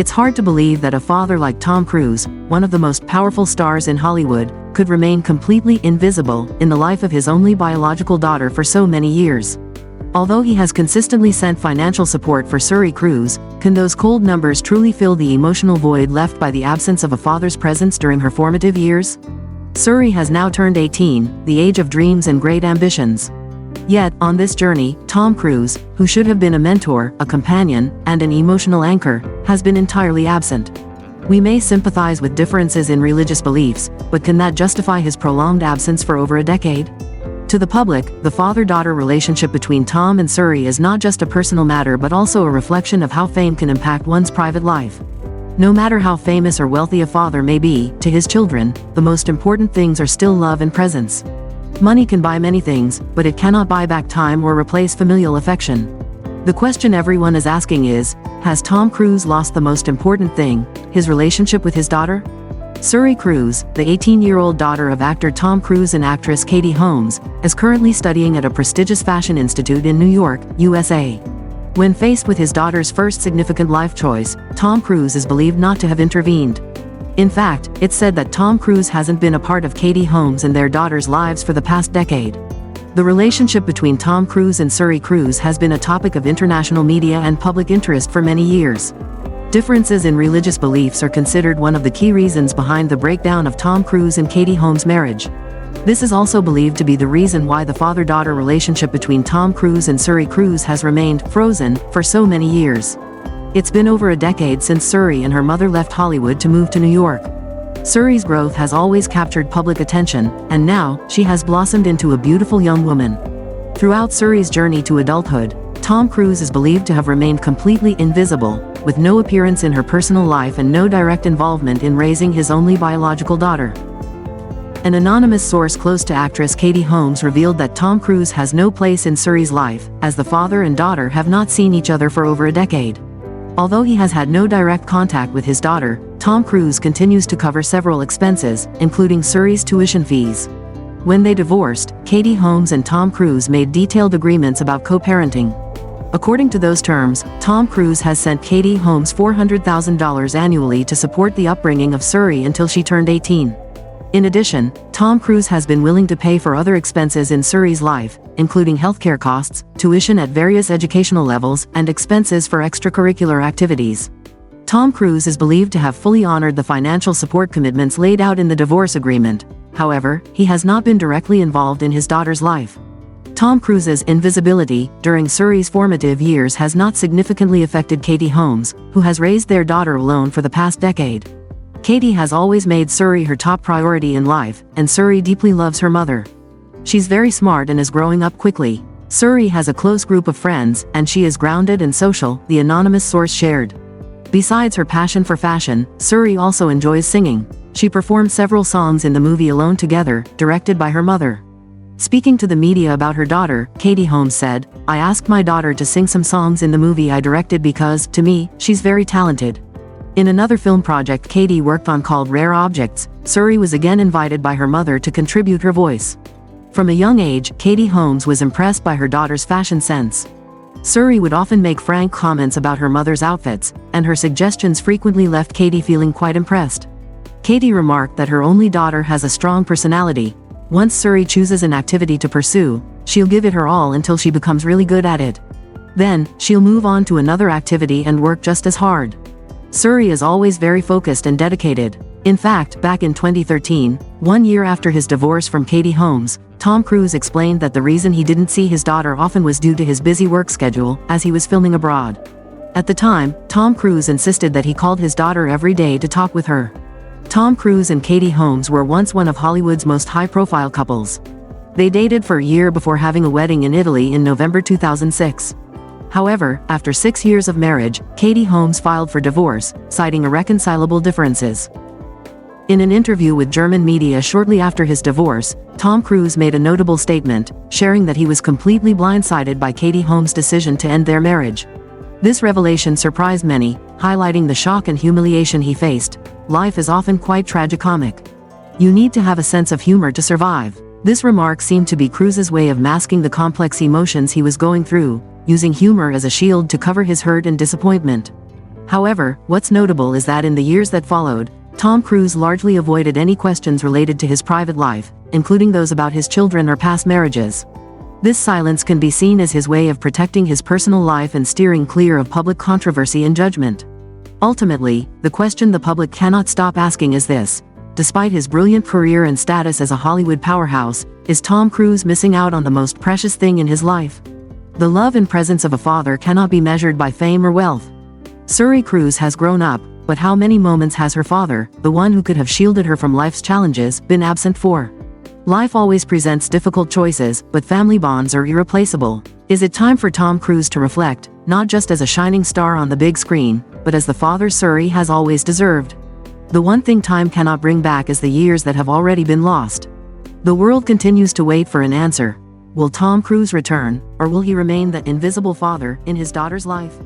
It's hard to believe that a father like Tom Cruise, one of the most powerful stars in Hollywood, could remain completely invisible in the life of his only biological daughter for so many years. Although he has consistently sent financial support for Suri Cruise, can those cold numbers truly fill the emotional void left by the absence of a father's presence during her formative years? Suri has now turned 18, the age of dreams and great ambitions. Yet, on this journey, Tom Cruise, who should have been a mentor, a companion, and an emotional anchor, has been entirely absent. We may sympathize with differences in religious beliefs, but can that justify his prolonged absence for over a decade? To the public, the father-daughter relationship between Tom and Suri is not just a personal matter but also a reflection of how fame can impact one's private life. No matter how famous or wealthy a father may be, to his children, the most important things are still love and presence. Money can buy many things, but it cannot buy back time or replace familial affection. The question everyone is asking is, has Tom Cruise lost the most important thing, his relationship with his daughter? Suri Cruise, the 18-year-old daughter of actor Tom Cruise and actress Katie Holmes, is currently studying at a prestigious fashion institute in New York, USA. When faced with his daughter's first significant life choice, Tom Cruise is believed not to have intervened. In fact, it's said that Tom Cruise hasn't been a part of Katie Holmes and their daughter's lives for the past decade. The relationship between Tom Cruise and Suri Cruise has been a topic of international media and public interest for many years. Differences in religious beliefs are considered one of the key reasons behind the breakdown of Tom Cruise and Katie Holmes' marriage. This is also believed to be the reason why the father-daughter relationship between Tom Cruise and Suri Cruise has remained frozen for so many years. It's been over a decade since Suri and her mother left Hollywood to move to New York. Suri's growth has always captured public attention, and now, she has blossomed into a beautiful young woman. Throughout Suri's journey to adulthood, Tom Cruise is believed to have remained completely invisible, with no appearance in her personal life and no direct involvement in raising his only biological daughter. An anonymous source close to actress Katie Holmes revealed that Tom Cruise has no place in Suri's life, as the father and daughter have not seen each other for over a decade. Although he has had no direct contact with his daughter, Tom Cruise continues to cover several expenses, including Suri's tuition fees. When they divorced, Katie Holmes and Tom Cruise made detailed agreements about co-parenting. According to those terms, Tom Cruise has sent Katie Holmes $400,000 annually to support the upbringing of Suri until she turned 18. In addition, Tom Cruise has been willing to pay for other expenses in Suri's life, including healthcare costs, tuition at various educational levels, and expenses for extracurricular activities. Tom Cruise is believed to have fully honored the financial support commitments laid out in the divorce agreement. However, he has not been directly involved in his daughter's life. Tom Cruise's invisibility during Suri's formative years has not significantly affected Katie Holmes, who has raised their daughter alone for the past decade. Katie has always made Suri her top priority in life, and Suri deeply loves her mother. She's very smart and is growing up quickly. Suri has a close group of friends, and she is grounded and social, the anonymous source shared. Besides her passion for fashion, Suri also enjoys singing. She performed several songs in the movie Alone Together, directed by her mother. Speaking to the media about her daughter, Katie Holmes said, "I asked my daughter to sing some songs in the movie I directed because, to me, she's very talented." In another film project Katie worked on called Rare Objects, Suri was again invited by her mother to contribute her voice. From a young age, Katie Holmes was impressed by her daughter's fashion sense. Suri would often make frank comments about her mother's outfits, and her suggestions frequently left Katie feeling quite impressed. Katie remarked that her only daughter has a strong personality. Once Suri chooses an activity to pursue, she'll give it her all until she becomes really good at it. Then, she'll move on to another activity and work just as hard. Suri is always very focused and dedicated. In fact, back in 2013, 1 year after his divorce from Katie Holmes, Tom Cruise explained that the reason he didn't see his daughter often was due to his busy work schedule, as he was filming abroad. At the time, Tom Cruise insisted that he called his daughter every day to talk with her. Tom Cruise and Katie Holmes were once one of Hollywood's most high-profile couples. They dated for a year before having a wedding in Italy in November 2006. However, after 6 years of marriage, Katie Holmes filed for divorce, citing irreconcilable differences. In an interview with German media shortly after his divorce, Tom Cruise made a notable statement, sharing that he was completely blindsided by Katie Holmes' decision to end their marriage. This revelation surprised many, highlighting the shock and humiliation he faced. Life is often quite tragicomic. You need to have a sense of humor to survive. This remark seemed to be Cruise's way of masking the complex emotions he was going through, using humor as a shield to cover his hurt and disappointment. However, what's notable is that in the years that followed, Tom Cruise largely avoided any questions related to his private life, including those about his children or past marriages. This silence can be seen as his way of protecting his personal life and steering clear of public controversy and judgment. Ultimately, the question the public cannot stop asking is this: despite his brilliant career and status as a Hollywood powerhouse, is Tom Cruise missing out on the most precious thing in his life? The love and presence of a father cannot be measured by fame or wealth. Suri Cruise has grown up, but how many moments has her father, the one who could have shielded her from life's challenges, been absent for? Life always presents difficult choices, but family bonds are irreplaceable. Is it time for Tom Cruise to reflect, not just as a shining star on the big screen, but as the father Suri has always deserved? The one thing time cannot bring back is the years that have already been lost. The world continues to wait for an answer. Will Tom Cruise return, or will he remain the invisible father in his daughter's life?